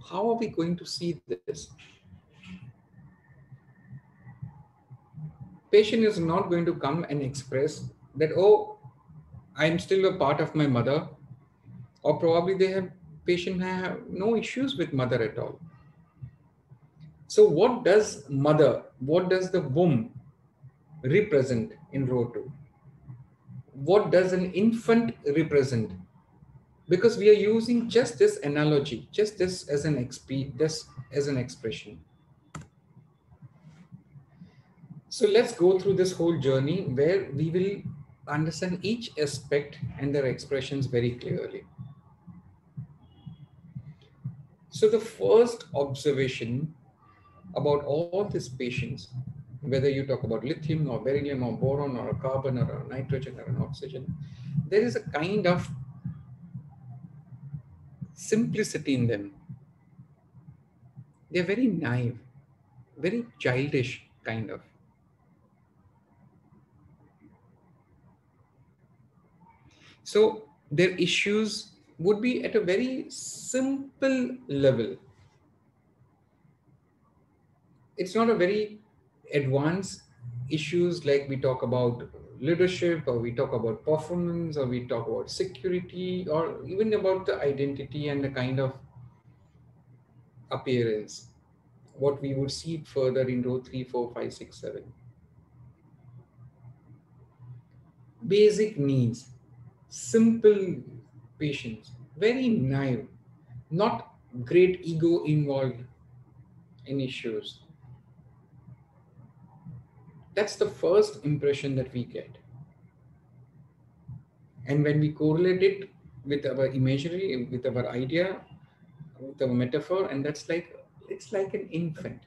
How are we going to see this? Patient is not going to come and express that, oh, I'm still a part of my mother, or probably patient have no issues with mother at all. So what does mother, what does the womb represent in row 2? What does an infant represent? Because we are using just this analogy, just this as this as an expression. So let's go through this whole journey where we will understand each aspect and their expressions very clearly. So the first observation about all these patients, whether you talk about lithium or beryllium or boron or a carbon or a nitrogen or an oxygen, there is a kind of simplicity in them. They're very naive, very childish kind of. So their issues would be at a very simple level. It's not a very advanced issues like we talk about leadership, or we talk about performance, or we talk about security, or even about the identity and the kind of appearance. What we would see further in row 3, 4, 5, 6, 7. Basic needs, simple patients, very naive, not great ego involved in issues. That's the first impression that we get. And when we correlate it with our imagery, with our idea, with our metaphor, and that's like, it's like an infant.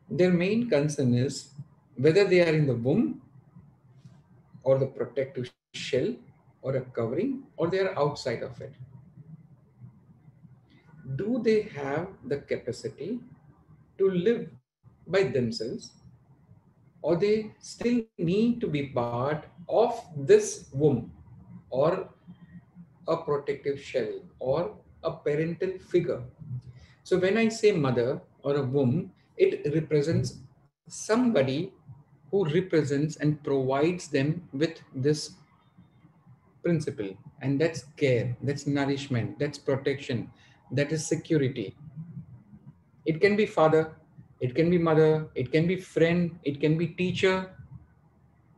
Their main concern is whether they are in the womb or the protective shell or a covering, or they are outside of it. Do they have the capacity to live by themselves, or they still need to be part of this womb or a protective shell or a parental figure? So when I say mother or a womb, it represents somebody who represents and provides them with this principle, and that's care, that's nourishment, that's protection, that is security. It can be father, it can be mother, it can be friend, it can be teacher,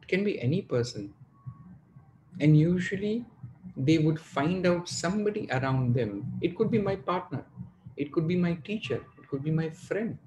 it can be any person. And usually they would find out somebody around them. It could be my partner, it could be my teacher, it could be my friend,